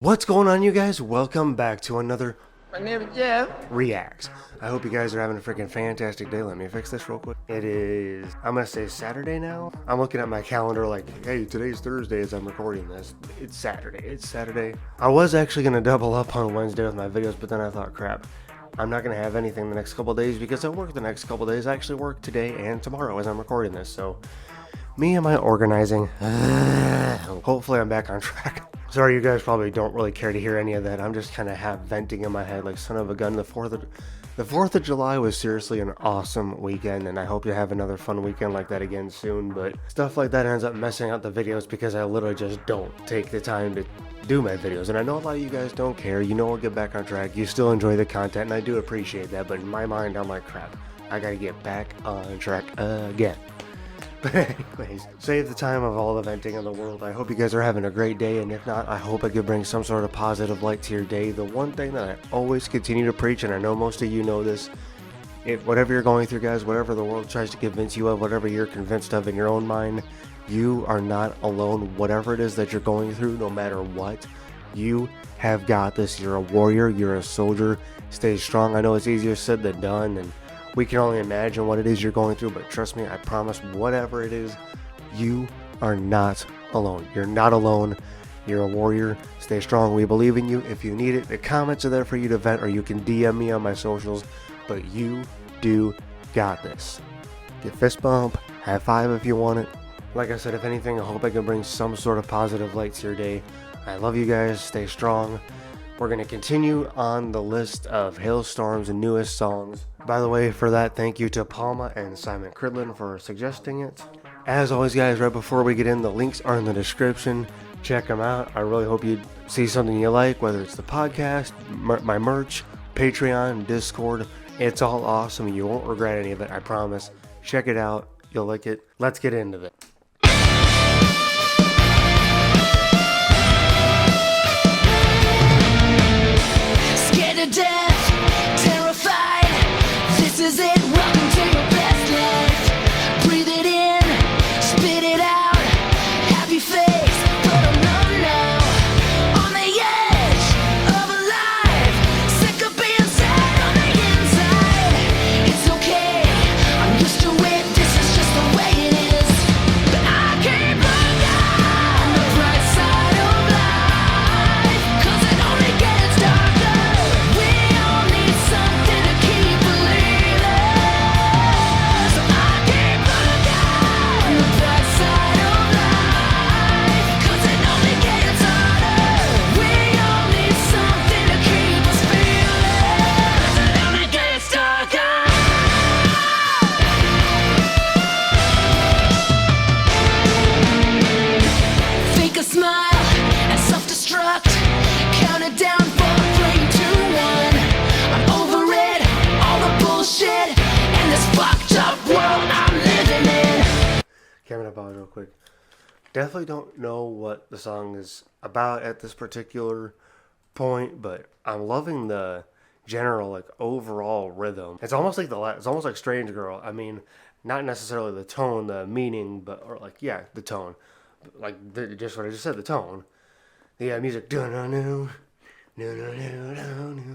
What's going on, you guys? Welcome back to another My name is Jeff. Reacts. I hope you guys are having a freaking fantastic day. Let me fix this real quick. It is, I'm gonna say Saturday now. I'm looking at my calendar like, hey, today's Thursday as I'm recording this. It's Saturday. I was actually gonna double up on Wednesday with my videos, but then I thought, crap, I'm not gonna have anything the next couple days because I work the next couple days. I actually work today and tomorrow as I'm recording this, so me and my organizing. Hopefully I'm back on track. Sorry, you guys probably don't really care to hear any of that. I'm just kind of half venting in my head like son of a gun. The 4th of July was seriously an awesome weekend, and I hope you have another fun weekend like that again soon. But stuff like that ends up messing up the videos because I literally just don't take the time to do my videos. And I know a lot of you guys don't care. You know I'll get back on track. You still enjoy the content, and I do appreciate that. But in my mind, I'm like, crap, I gotta get back on track again. But anyways, save the time of all the venting in the world. I hope you guys are having a great day, and if not, I hope I could bring some sort of positive light to your day. The one thing that I always continue to preach, and I know most of you know this, whatever you're going through, guys, whatever the world tries to convince you of, whatever you're convinced of in your own mind, you are not alone. Whatever it is that you're going through, no matter what, you have got this. You're a warrior, you're a soldier. Stay strong. I know it's easier said than done, and we can only imagine what it is you're going through, but trust me, I promise, whatever it is, you are not alone. You're not alone. You're a warrior. Stay strong. We believe in you. If you need it, the comments are there for you to vent, or you can DM me on my socials, but you do got this. Get fist bump, high five if you want it. Like I said, if anything, I hope I can bring some sort of positive light to your day. I love you guys. Stay strong. We're going to continue on the list of Halestorm's newest songs. By the way, for that, thank you to Palma and Simon Cridlin for suggesting it. As always, guys, right before we get in, the links are in the description. Check them out. I really hope you see something you like, whether it's the podcast, my merch, Patreon, Discord. It's all awesome. You won't regret any of it, I promise. Check it out. You'll like it. Let's get into it. Death, terrified, this is it, welcome to your best life. Breathe it in, spit it out, happy face, but I'm numb now. On the edge of a life, sick of being sad on the inside. It's okay, I'm used to it, this is just the way it is. But I keep looking on the bright side of life, 'cause it only gets darker. Camera pause real quick. Definitely don't know what the song is about at this particular point, but I'm loving the general, like, overall rhythm. It's almost like it's almost like Strange Girl. I mean, not necessarily the tone, the meaning, but or like the tone, like just what I just said, the tone. The music.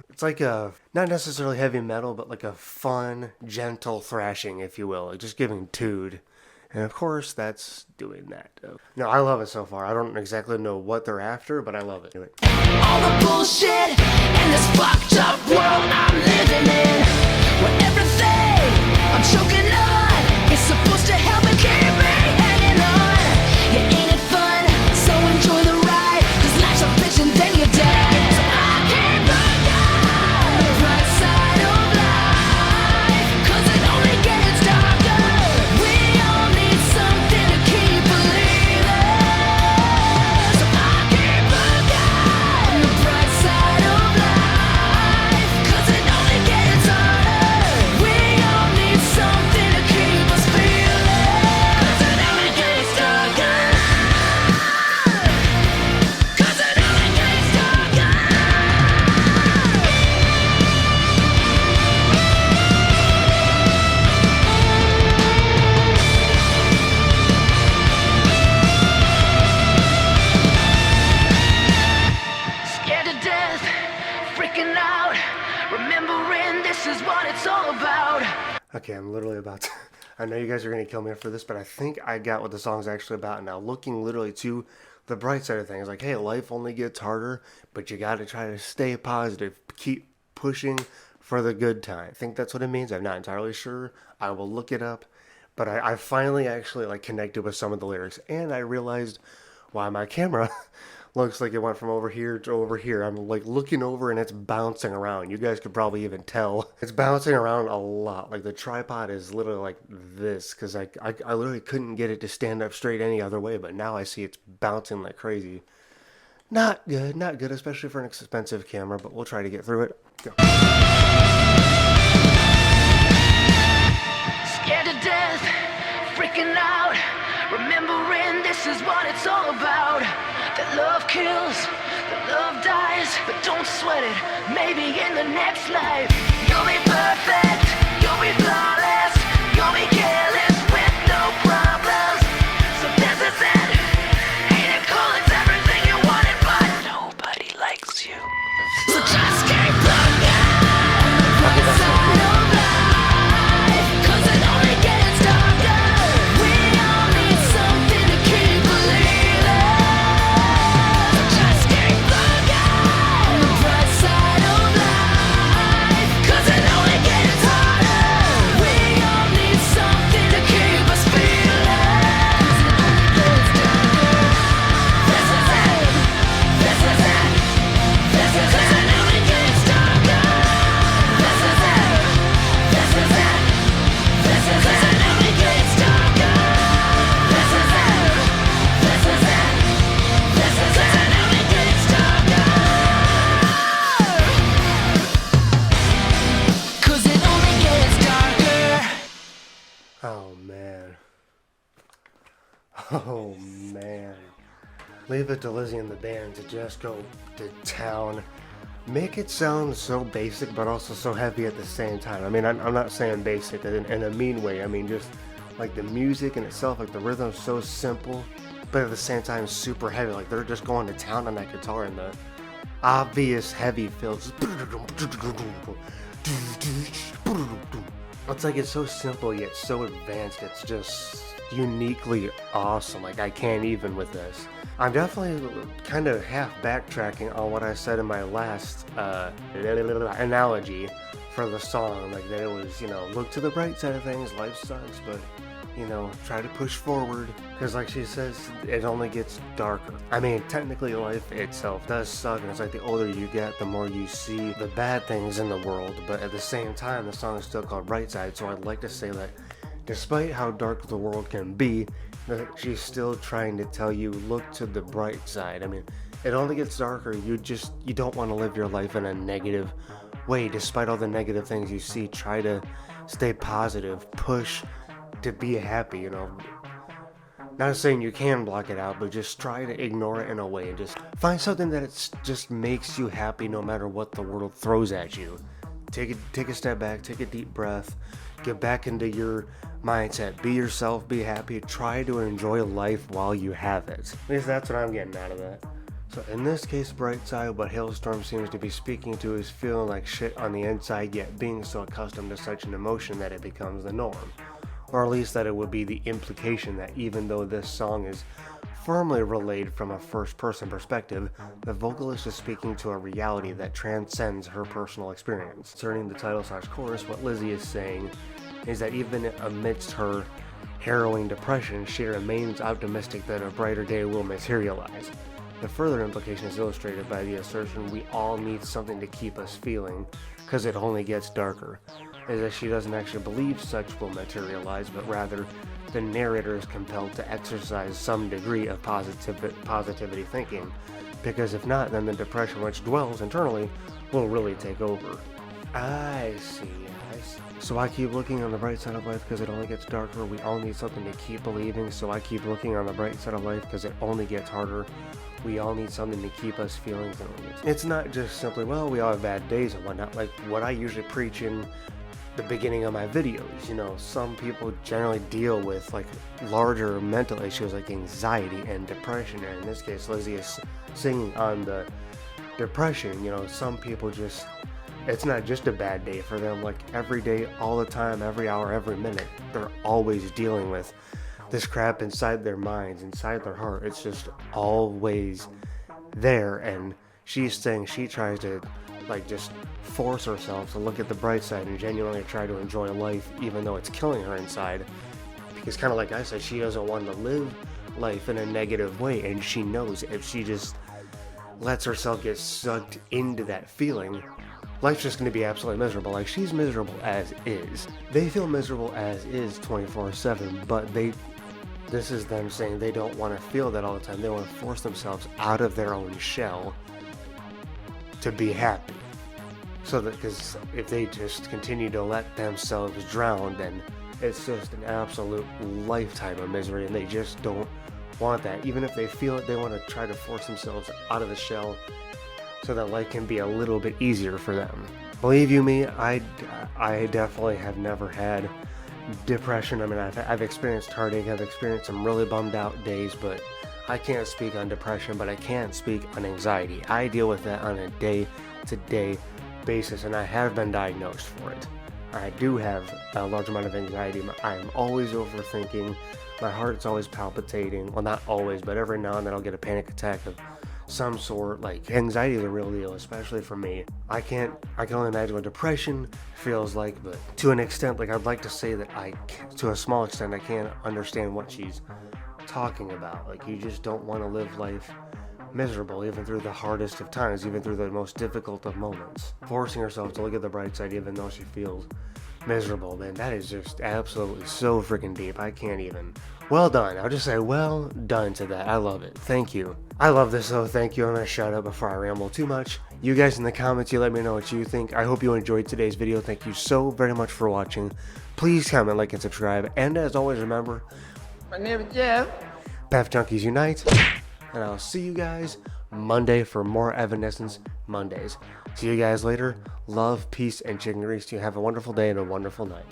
It's like a not necessarily heavy metal, but like a fun, gentle thrashing, if you will, like just giving tood. And of course, that's doing that. No, I love it so far. I don't exactly know what they're after, but I love it. All the bullshit in this fucked up world I'm living in, where everything I'm choking on is supposed to help and keep me hanging on. Yeah, ain't it fun? So enjoy the ride, 'cause life's a bitch and then you die. So I keep looking on the bright side of life, 'cause it only gets darker. We all need something to keep believing. So I keep looking on the bright side of life, 'cause it only gets freaking out, remembering this is what it's all about. Okay, I'm literally about to... I know you guys are going to kill me for this, but I think I got what the song's actually about now. Looking literally to the bright side of things. Like, hey, life only gets harder, but you got to try to stay positive. Keep pushing for the good time. I think that's what it means. I'm not entirely sure. I will look it up. But I finally actually like connected with some of the lyrics. And I realized why my camera looks like it went from over here to over here. I'm like looking over and it's bouncing around. You guys could probably even tell. It's bouncing around a lot. Like the tripod is literally like this because I literally couldn't get it to stand up straight any other way. But now I see it's bouncing like crazy. Not good, not good, especially for an expensive camera. But we'll try to get through it. Go. Scared to death, freaking out, remembering this is what it's all about. That love kills, that love dies, but don't sweat it, maybe in the next life. You'll be perfect, you'll be flawless, you'll be careless with no problems. So this is it, ain't it cool, it's everything you wanted, but nobody likes you. So just keep looking on the bright side of life, 'cause it only gets darker. We all need something to keep believing. So just keep looking on the bright side of life, 'cause it only gets harder. We all need something to keep us feeling. 'Cause it only gets darker. This is it. This is it. This is it. 'Cause it only gets darker. This is it. This is it. This is it. 'Cause it only gets darker. This is it. This is it. This is it. 'Cause it only gets darker. 'Cause it only gets darker. Oh, man. Oh, man. Leave it to Lizzie and the band to just go to town. Make it sound so basic, but also so heavy at the same time. I mean, I'm not saying basic in a mean way. I mean, just like the music in itself, like the rhythm's so simple, but at the same time super heavy. Like they're just going to town on that guitar and the obvious heavy fills. It's like it's so simple yet so advanced. It's just uniquely awesome. Like I can't even with this. I'm definitely kind of half backtracking on what I said in my last analogy for the song. Like that it was, you know, look to the bright side of things. Life sucks, but you know, try to push forward. Because like she says, it only gets darker. I mean, technically life itself does suck, and it's like the older you get, the more you see the bad things in the world. But at the same time, the song is still called Brightside, so I'd like to say that despite how dark the world can be, that she's still trying to tell you, look to the bright side. I mean, it only gets darker. You don't want to live your life in a negative way. Despite all the negative things you see, try to stay positive, push to be happy, you know. Not saying you can block it out, but just try to ignore it in a way and just find something that just makes you happy no matter what the world throws at you. Take a step back, take a deep breath, get back into your mindset, be yourself, be happy, try to enjoy life while you have it. At least that's what I'm getting out of that. So in this case, Brightside, what Halestorm seems to be speaking to is feeling like shit on the inside, yet being so accustomed to such an emotion that it becomes the norm. Or at least that it would be the implication that even though this song is firmly relayed from a first-person perspective, the vocalist is speaking to a reality that transcends her personal experience. Concerning the title/chorus, what Lizzie is saying is that even amidst her harrowing depression, she remains optimistic that a brighter day will materialize. The further implication is illustrated by the assertion, we all need something to keep us feeling, because it only gets darker, as if she doesn't actually believe such will materialize, but rather the narrator is compelled to exercise some degree of positivity thinking, because if not, then the depression which dwells internally will really take over. I see. So I keep looking on the bright side of life because it only gets darker. We all need something to keep believing, so I keep looking on the bright side of life because it only gets harder. We all need something to keep us feeling. It's not just simply, well, we all have bad days and whatnot, like what I usually preach in the beginning of my videos. You know, some people generally deal with like larger mental issues like anxiety and depression, and in this case Lizzie is singing on the depression, some people just, it's not just a bad day for them. Like every day, all the time, every hour, every minute, they're always dealing with this crap inside their minds, inside their heart. It's just always there. And she's saying she tries to like just force herself to look at the bright side and genuinely try to enjoy life, even though it's killing her inside. Because kind of like I said, she doesn't want to live life in a negative way, and she knows if she just lets herself get sucked into that feeling, life's just going to be absolutely miserable. Like, she's miserable as is. They feel miserable as is 24/7, but this is them saying they don't want to feel that all the time. They want to force themselves out of their own shell to be happy. So that, because if they just continue to let themselves drown, then it's just an absolute lifetime of misery, and they just don't want that. Even if they feel it, they want to try to force themselves out of the shell so that life can be a little bit easier for them. Believe you me, I definitely have never had depression. I mean, I've experienced heartache, I've experienced some really bummed out days, but I can't speak on depression, but I can speak on anxiety. I deal with that on a day-to-day basis, and I have been diagnosed for it. I do have a large amount of anxiety. I'm always overthinking. My heart's always palpitating. Well, not always, but every now and then I'll get a panic attack of some sort. Like, anxiety is a real deal, especially for me. I can only imagine what depression feels like, but to an extent, like, I'd like to say that to a small extent, I can understand what she's talking about. Like, you just don't want to live life miserable, even through the hardest of times, even through the most difficult of moments. Forcing herself to look at the bright side, even though she feels miserable, man, that is just absolutely so freaking deep. I can't even. Well done. I'll just say well done to that. I love it. Thank you. I love this, though. Thank you. I'm going to shut up before I ramble too much. You guys in the comments, you let me know what you think. I hope you enjoyed today's video. Thank you so very much for watching. Please comment, like, and subscribe. And as always, remember, My name is Jeff. Pef Junkies Unite. And I'll see you guys Monday for more Evanescence Mondays. See you guys later. Love, peace, and chicken grease to you. Have a wonderful day and a wonderful night.